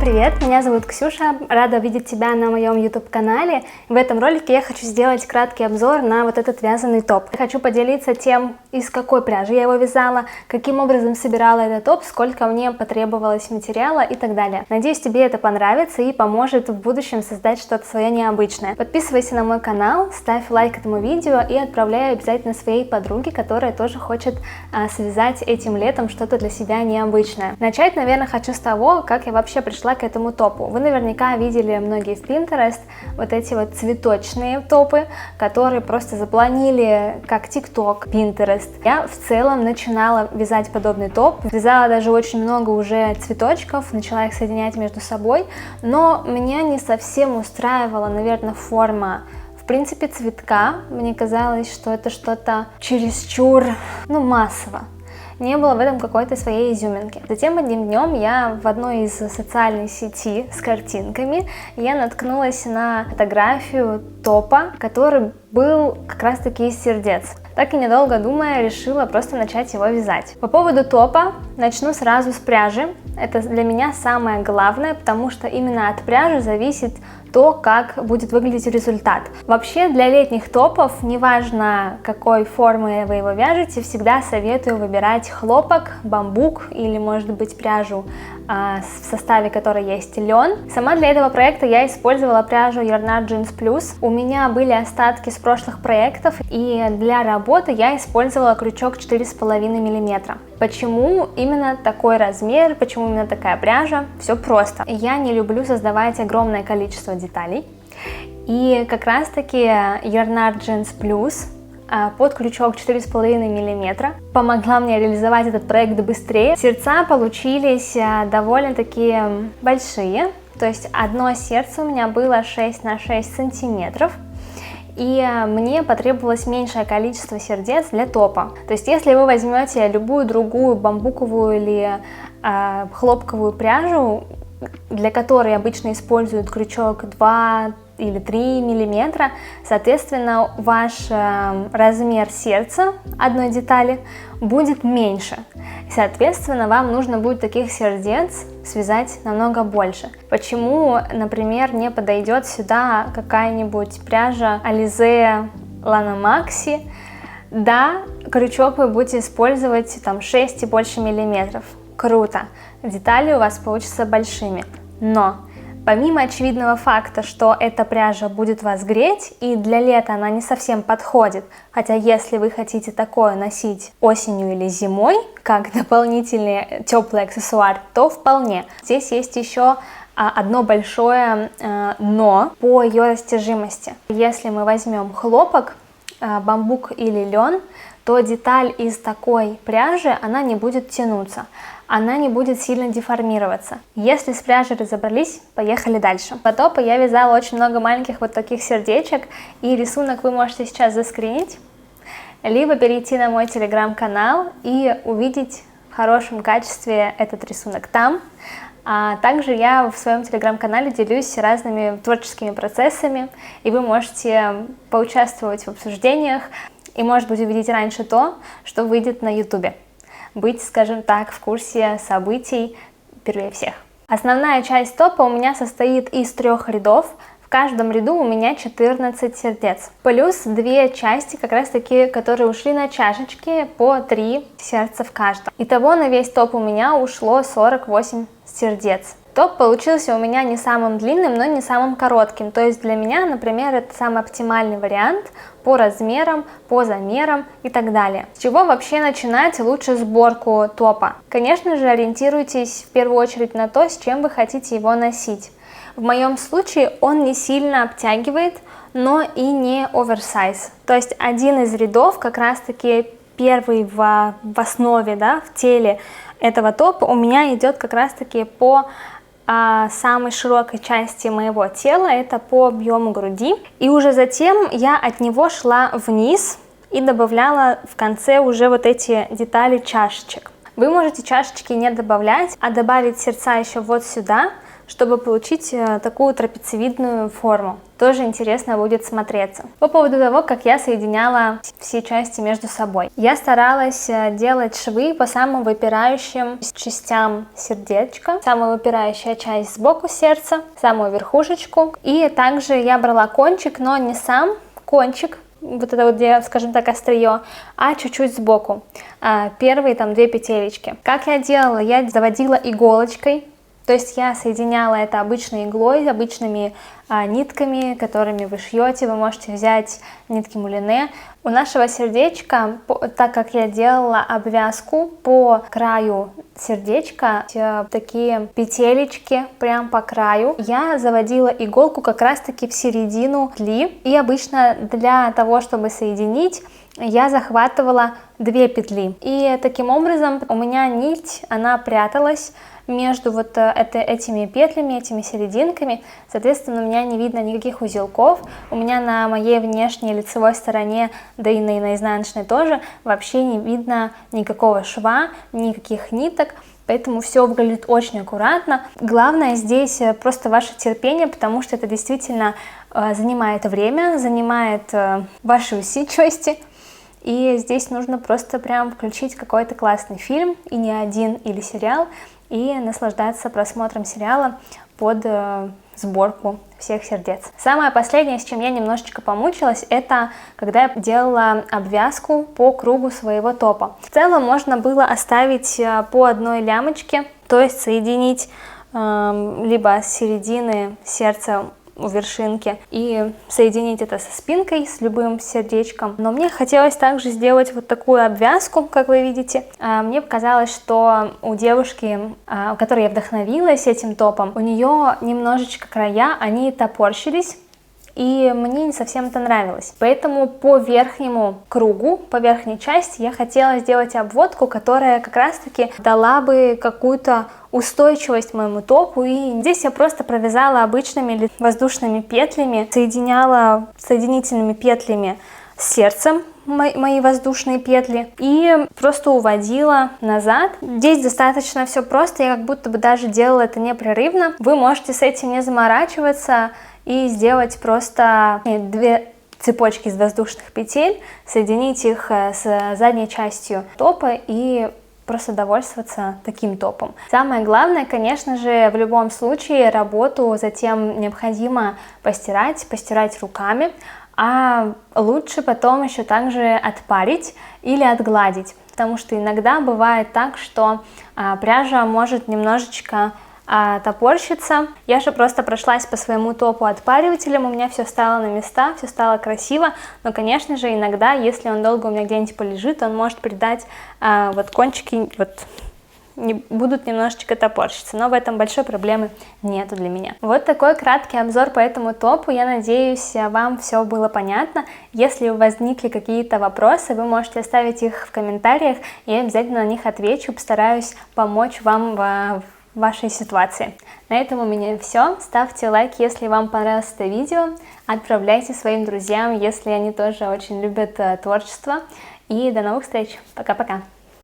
привет! Меня зовут Ксюша, рада видеть тебя на моем YouTube-канале. В этом ролике я хочу сделать краткий обзор на вот этот вязаный топ. Я хочу поделиться тем, из какой пряжи я его вязала, каким образом собирала этот топ, сколько мне потребовалось материала и так далее. Надеюсь, тебе это понравится и поможет в будущем создать что-то свое необычное. Подписывайся на мой канал, ставь лайк этому видео и отправляй обязательно своей подруге, которая тоже хочет связать этим летом что-то для себя необычное. Начать, наверное, хочу с того, как я вообще пришла к этому топу. Вы наверняка видели многие в Pinterest вот эти вот цветочные топы, которые просто запланили как TikTok, Pinterest. Я в целом начинала вязать подобный топ, вязала даже очень много уже цветочков, начала их соединять между собой, но меня не совсем устраивала, наверное, форма. В принципе, цветка. Мне казалось, что это что-то чересчур, массово. Не было в этом какой-то своей изюминки. Затем одним днем я в одной из социальных сетей с картинками я наткнулась на фотографию топа, который был как раз таки из сердец. Так и недолго думая, решила просто начать его вязать. По поводу топа начну сразу с пряжи. Это для меня самое главное, потому что именно от пряжи зависит то, как будет выглядеть результат. Вообще для летних топов, неважно какой формы вы его вяжете, всегда советую выбирать хлопок, бамбук или может быть пряжу, в составе которой есть лен. Сама для этого проекта я использовала пряжу Yarnart Jeans Plus. У меня были остатки с прошлых проектов, и для работы я использовала крючок 4,5 мм. Почему именно такой размер, почему именно такая пряжа? Все просто. Я не люблю создавать огромное количество деталей, и как раз таки Yarnart Jeans Plus под крючок 4,5 мм помогла мне реализовать этот проект быстрее. Сердца получились довольно-таки большие, то есть одно сердце у меня было 6 на 6 сантиметров, и мне потребовалось меньшее количество сердец для топа. То есть если вы возьмете любую другую бамбуковую или хлопковую пряжу, для которой обычно используют крючок 2 или 3 миллиметра, соответственно, ваш размер сердца одной детали будет меньше. Соответственно, вам нужно будет таких сердец связать намного больше. Почему, например, не подойдет сюда какая-нибудь пряжа Alize Lana Maxi? Да, крючок вы будете использовать 6 и больше миллиметров. Круто! Детали у вас получатся большими. Но помимо очевидного факта, что эта пряжа будет вас греть, и для лета она не совсем подходит, хотя если вы хотите такое носить осенью или зимой, как дополнительный теплый аксессуар, то вполне. Здесь есть еще одно большое но по ее растяжимости. Если мы возьмем хлопок, бамбук или лен, то деталь из такой пряжи, она не будет тянуться, она не будет сильно деформироваться. Если с пряжей разобрались, поехали дальше. По топу я вязала очень много маленьких вот таких сердечек, и рисунок вы можете сейчас заскринить, либо перейти на мой телеграм-канал и увидеть в хорошем качестве этот рисунок там. А также я в своем телеграм-канале делюсь разными творческими процессами, и вы можете поучаствовать в обсуждениях и, может быть, увидеть раньше то, что выйдет на YouTube. Быть, скажем так, в курсе событий первее всех. Основная часть топа у меня состоит из 3 рядов. В каждом ряду у меня 14 сердец. Плюс 2 части, как раз таки, которые ушли на чашечки, по 3 сердца в каждом. Итого на весь топ у меня ушло 48 сердец. Топ получился у меня не самым длинным, но не самым коротким. То есть для меня, например, это самый оптимальный вариант по размерам, по замерам и так далее. С чего вообще начинать лучше сборку топа? Конечно же, ориентируйтесь в первую очередь на то, с чем вы хотите его носить. В моем случае он не сильно обтягивает, но и не оверсайз. То есть один из рядов, как раз таки первый в основе, в теле этого топа, у меня идет как раз таки по самой широкой части моего тела, это по объему груди. И уже затем я от него шла вниз и добавляла в конце уже вот эти детали чашечек. Вы можете чашечки не добавлять, а добавить сердца еще вот сюда, чтобы получить такую трапециевидную форму. Тоже интересно будет смотреться. По поводу того, как я соединяла все части между собой. Я старалась делать швы по самым выпирающим частям сердечка. Самая выпирающая часть сбоку сердца, самую верхушечку. И также я брала кончик, но не сам кончик, вот это вот, где, скажем так, острие, а чуть-чуть сбоку. Первые там 2 петелечки. Как я делала? Я заводила иголочкой. То есть я соединяла это обычной иглой, обычными нитками, которыми вы шьете. Вы можете взять нитки мулине. У нашего сердечка, так как я делала обвязку по краю сердечка, такие петелечки прям по краю, я заводила иголку как раз-таки в середину петли. И обычно для того, чтобы соединить, я захватывала 2 петли. И таким образом у меня нить, она пряталась между вот этими петлями, этими серединками. Соответственно, у меня не видно никаких узелков. У меня на моей внешней лицевой стороне, да и на изнаночной тоже, вообще не видно никакого шва, никаких ниток. Поэтому все выглядит очень аккуратно. Главное здесь просто ваше терпение, потому что это действительно занимает время, занимает ваши усидчивости. И здесь нужно просто прям включить какой-то классный фильм, и не один, или сериал, и наслаждаться просмотром сериала под сборку всех сердец. Самое последнее, с чем я немножечко помучилась, это когда я делала обвязку по кругу своего топа. В целом можно было оставить по одной лямочке, то есть соединить либо с середины сердца у вершинки и соединить это со спинкой, с любым сердечком. Но мне хотелось также сделать вот такую обвязку, как вы видите. Мне показалось, что у девушки, у которой я вдохновилась этим топом, у нее немножечко края, они топорщились, и мне не совсем это нравилось. Поэтому по верхнему кругу, по верхней части я хотела сделать обводку, которая как раз-таки дала бы какую-то устойчивость моему топу. И здесь я просто провязала обычными воздушными петлями, соединяла соединительными петлями с сердцем мои воздушные петли и просто уводила назад. Здесь достаточно все просто, я как будто бы даже делала это непрерывно. Вы можете с этим не заморачиваться и сделать просто 2 цепочки из воздушных петель, соединить их с задней частью топа и просто довольствоваться таким топом. Самое главное, конечно же, в любом случае работу затем необходимо постирать руками, а лучше потом еще также отпарить или отгладить, потому что иногда бывает так, что пряжа может немножечко топорщится. Я же просто прошлась по своему топу отпаривателем, у меня все стало на места, все стало красиво, но, конечно же, иногда, если он долго у меня где-нибудь полежит, он может придать вот кончики, вот будут немножечко топорщиться, но в этом большой проблемы нету для меня. Вот такой краткий обзор по этому топу. Я надеюсь, вам все было понятно. Если возникли какие-то вопросы, вы можете оставить их в комментариях, и я обязательно на них отвечу, постараюсь помочь вам в вашей ситуации. На этом у меня все. Ставьте лайк, если вам понравилось это видео. Отправляйте своим друзьям, если они тоже очень любят творчество. И до новых встреч. Пока-пока.